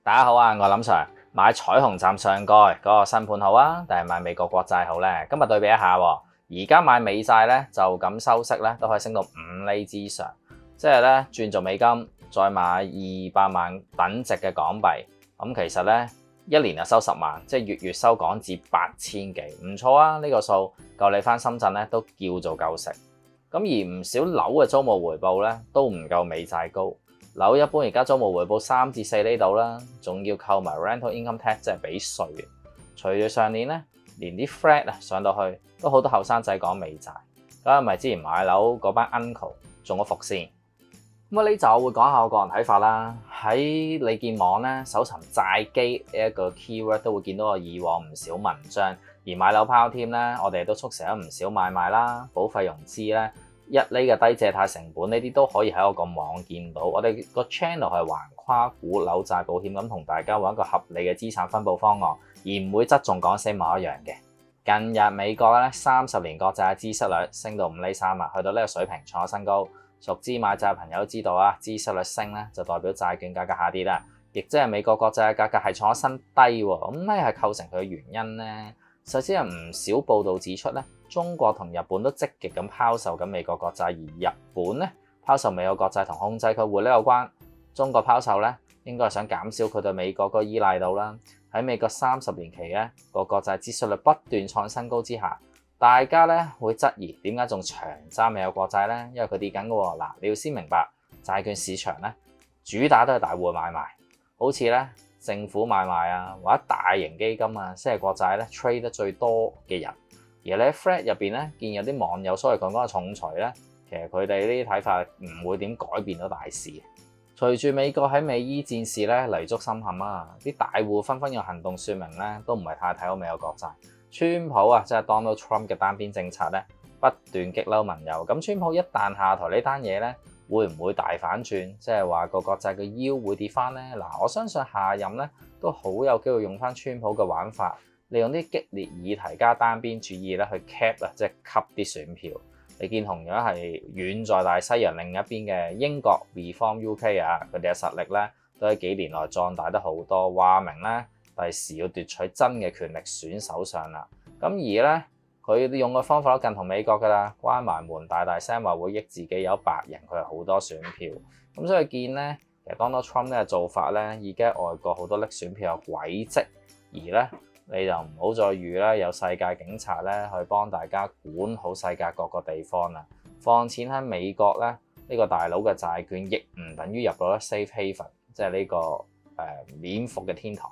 大家好啊，我林 Sir。買彩虹站上蓋嗰個新盤好啊，定係買美國國債好呢？今日對比一下喎，而家買美債呢，就咁收息呢，都可以升到5厘之上，即係呢，轉做美金再買200萬等值嘅港幣，咁其實呢，一年就收10萬，即係月收港紙8000幾，唔錯啊！呢個數夠你返深圳呢，都叫做夠食。咁而唔少樓嘅租務回報呢，都唔夠美債高。樓一般而家租務回報3至4厘度啦，仲要扣埋 rental income tax 即係俾稅嘅。隨住上年咧，連啲 flat 啊上到去都好多後生仔講美債，咁係咪之前買樓嗰班 uncle 中咗伏先？咁啊呢集我會講下我個人睇法啦。喺李健網咧搜尋債基呢一個 keyword 都會見到我以往唔少文章，而買樓拋添咧，我哋都促成咗唔少買賣啦，保費融資咧。1厘嘅低借貸成本呢啲都可以喺我個網見到。我哋個 channel 係橫跨股樓債保險咁，同大家揾一個合理嘅資產分佈方案，而唔會側重講死某一樣嘅。近日美國咧30年國債嘅孳息率升到5厘3啊，去到呢個水平創新高。熟知買債嘅朋友都知道啊，孳息率升咧就代表債券價格下跌啦，亦即係美國國債嘅價格係創咗新低喎。咁咩係構成佢嘅原因呢？首先有唔少報道指出咧，中國同日本都積極咁拋售緊美國國債，而日本咧拋售美國國債同控制佢匯率有關。中國拋售咧應該係想減少佢對美國個依賴度啦。喺美國30年期咧個國債孳息率不斷創新高之下，大家咧會質疑點解仲長揸美國國債咧？因為佢跌緊嘅喎。嗱，你要先明白債券市場咧主打都係大戶買賣，好似咧政府買賣啊，或者大型基金啊，先係國債咧 trade 得最多嘅人。而你喺 thread 入邊咧，見有啲網友所謂講嘅重錘咧，其實佢哋呢啲睇法唔會點改變到大事。隨住美國喺美伊戰事咧泥足深陷啊，啲大戶紛紛用行動説明咧，都唔係太睇好美國國債。川普啊，即係 Donald Trump 嘅單邊政策咧，不斷激嬲盟友。咁川普一旦下台呢單嘢咧，會唔會大反轉？即係話個國債嘅腰會跌翻呢？嗱，我相信下任咧都好有機會用翻川普嘅玩法，利用啲激烈議題加單邊主義咧去 cap 啊，即係吸啲選票。你見同樣係遠在大西洋另一邊嘅英國 Reform UK 啊，佢哋嘅實力咧都喺幾年內壯大得好多，話明咧第時要奪取真嘅權力選手上啦。咁而咧佢用嘅方法都近同美國㗎啦，關埋門大大聲話會益自己有白人，佢係好多選票。咁所以見咧，其實 Donald Trump 呢個做法咧，已經喺外國好多拎選票嘅軌跡，而咧你就唔好再預啦，有世界警察咧去幫大家管好世界各個地方啦。放錢喺美國咧，呢個大佬嘅債券亦唔等於入到 safe haven，即係呢個免服嘅天堂。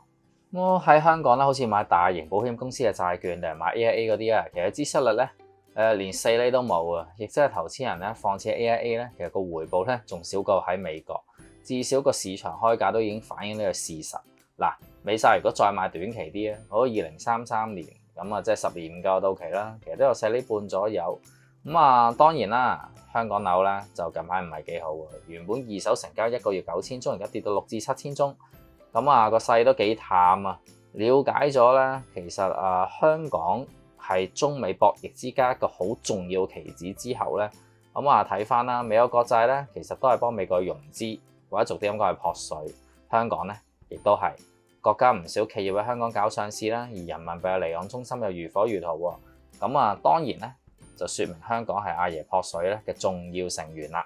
我喺香港咧，好似買大型保險公司嘅債券定係買 AIA 嗰啲啊，其實孳息率咧連4厘都冇啊，亦即係投資人咧放錢 AIA 咧，其實個回報咧仲少過喺美國，至少個市場開價都已經反映呢個事實。嗱，美債如果再買短期啲啊，好2033年咁啊，即係10年唔夠到期啦，其實都有4厘半左右。咁啊，當然啦，香港樓咧就近排唔係幾好喎，原本二手成交一個月9000宗，而家跌到6至7000宗。咁啊，個勢都幾淡啊！了解咗咧，其實香港係中美博弈之間一個好重要棋子之後咧，咁啊睇翻啦，美國國債咧其實都係幫美國融資，或者逐啲咁講係撲水。香港咧亦都係國家唔少企業喺香港搞上市啦，而人民幣嘅離岸中心又如火如荼喎。咁啊，當然咧就説明香港係阿爺撲水咧嘅重要成員啦。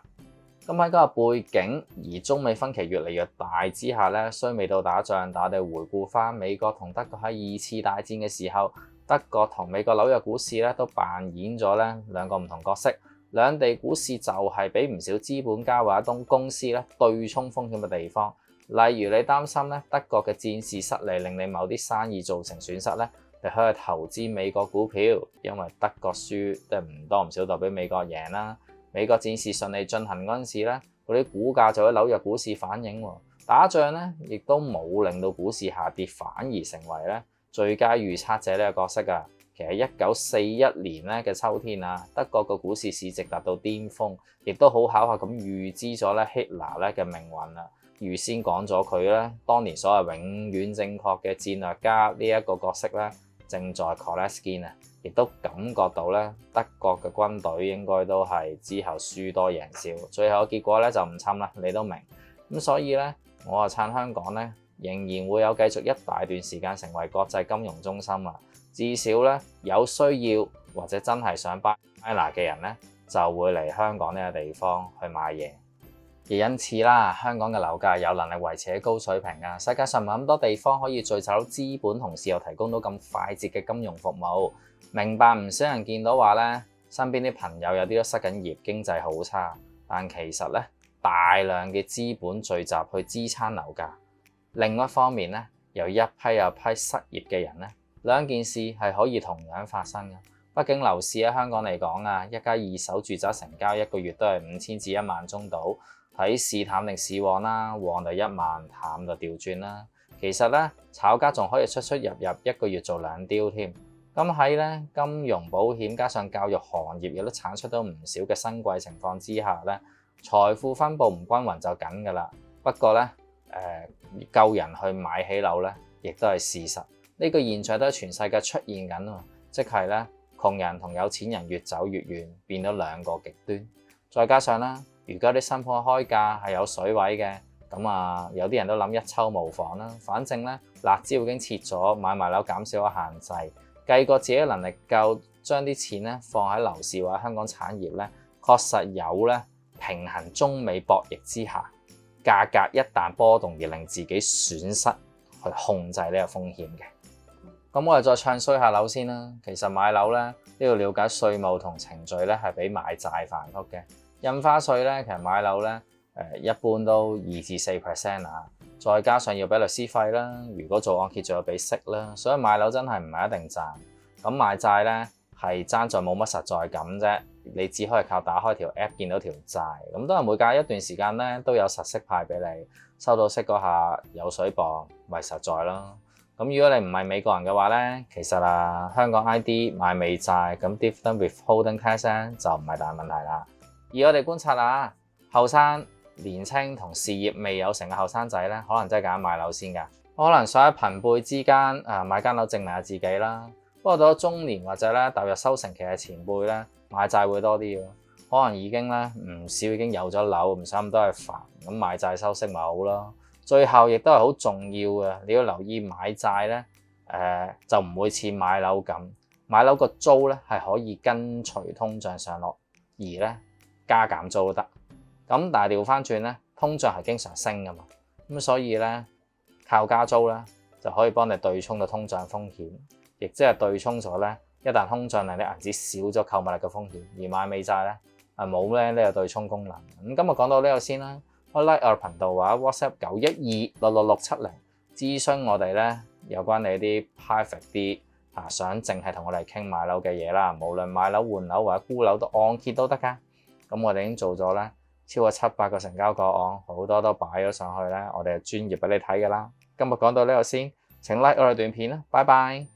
咁喺嗰個背景，而中美分歧越嚟越大之下咧，雖未到打仗，但我哋回顧翻美國同德國喺2次大戰嘅時候，德國同美國紐約股市咧都扮演咗咧兩個唔同角色。兩地股市就係俾唔少資本家或者公司咧對沖風險嘅地方。例如你擔心咧德國嘅戰事失利令你某啲生意造成損失咧，你可以投資美國股票，因為德國輸即係唔多唔少代表美國贏啦。美國戰事順利進行嗰陣時咧，嗰啲股價就喺紐約股市反映喎。打仗咧，亦都冇令到股市下跌，反而成為咧最佳預測者呢個角色啊。其實1941年咧嘅秋天啊，德國個股市市值達到巔峰，亦都好巧合咁預知咗咧希特勒咧嘅命運啦。預先講咗佢咧當年所謂永遠正確嘅戰略家呢一個角色咧，正在 Koleskiin 啊。亦都感覺到咧，德國嘅軍隊應該都係之後輸多贏少，最後嘅結果咧就唔侵啦，你都明。咁所以咧，我啊撐香港咧仍然會有繼續一大段時間成為國際金融中心啊。至少咧有需要或者真係想 buy China 嘅人咧，就會嚟香港呢個地方去買嘢。而因此啦，香港嘅樓價有能力維持喺高水平啊。世界上唔係咁多地方可以聚集到資本，同時又提供到咁快捷嘅金融服務。明白唔少人見到話咧，身邊啲朋友有啲都失緊業，經濟好差，但其實咧大量嘅資本聚集去支撐樓價。另一方面咧，有一批又批失業嘅人咧，兩件事係可以同樣發生嘅。畢竟樓市喺香港嚟講啊，一家二手住宅成交一個月都係5000至1萬宗到。睇市淡定市旺啦，旺就1萬，淡就調轉啦。其實咧，炒家仲可以出出入入，一個月做2 deal 添。咁喺咧金融保險加上教育行業亦都產出到唔少嘅新貴情況之下咧，財富分佈唔均勻就緊㗎啦。不過咧，夠人去買起樓咧，亦都係事實。呢個現象都喺全世界出現緊喎，即係咧窮人同有錢人越走越遠，變咗兩個極端。再加上啦，如果啲新盤開價係有水位嘅，咁啊有啲人都諗一抽無妨啦。反正咧辣椒已經切咗，買賣樓減少咗限制，計過自己能力夠將啲錢咧放喺樓市或者香港產業咧，確實有咧平衡中美博弈之下，價格一旦波動而令自己損失去控制呢個風險嘅。咁我哋再唱衰下樓先啦。其實買樓咧都要了解稅務同程序咧係比買債繁複嘅。印花稅咧，其實買樓咧，一般都2至4% 啊，再加上要俾律師費啦，如果做按揭仲要俾息啦，所以買樓真係唔係一定賺。咁買債咧係爭在冇乜實在感啫，你只可以靠打開條 app 見到條債，咁都係每隔一段時間咧都有實息派俾你，收到息嗰下有水磅，咪實在咯。咁如果你唔係美國人嘅話咧，其實香港 ID 買美債咁 dividend withholding tax 咧就唔係大問題啦。而我哋觀察下，後生、年青同事業未有成嘅後生仔咧，可能真係揀買樓先㗎。可能想喺朋輩之間買間樓證明下自己啦。不過到咗中年或者咧踏入收成期嘅前輩咧，買債會多啲嘅。可能已經咧唔少已經有咗樓，唔使咁多去煩，咁買債收息咪好咯。最後亦都係好重要嘅，你要留意買債咧，就唔會似買樓咁，買樓個租咧係可以跟隨通脹上落，而咧加減租都得。咁但係調翻轉咧，通脹係經常升噶嘛，咁所以咧靠加租咧就可以幫你對沖到通脹風險，亦即係對沖咗咧一旦通脹令你銀紙少咗購買力嘅風險，而買美債咧冇咧呢個對沖功能。咁今日講到呢度先啦。可以 like 我頻道或者 WhatsApp 912666670諮詢我哋咧有關你啲 private 啲想淨係同我哋傾買樓嘅嘢啦，無論買樓換樓或者沽樓都按揭都得㗎。咁我哋已經做咗咧超過700個成交個案，好多都擺咗上去咧，我哋係專業俾你睇㗎啦。今日講到呢度先，請 like 我哋段片啦，拜拜。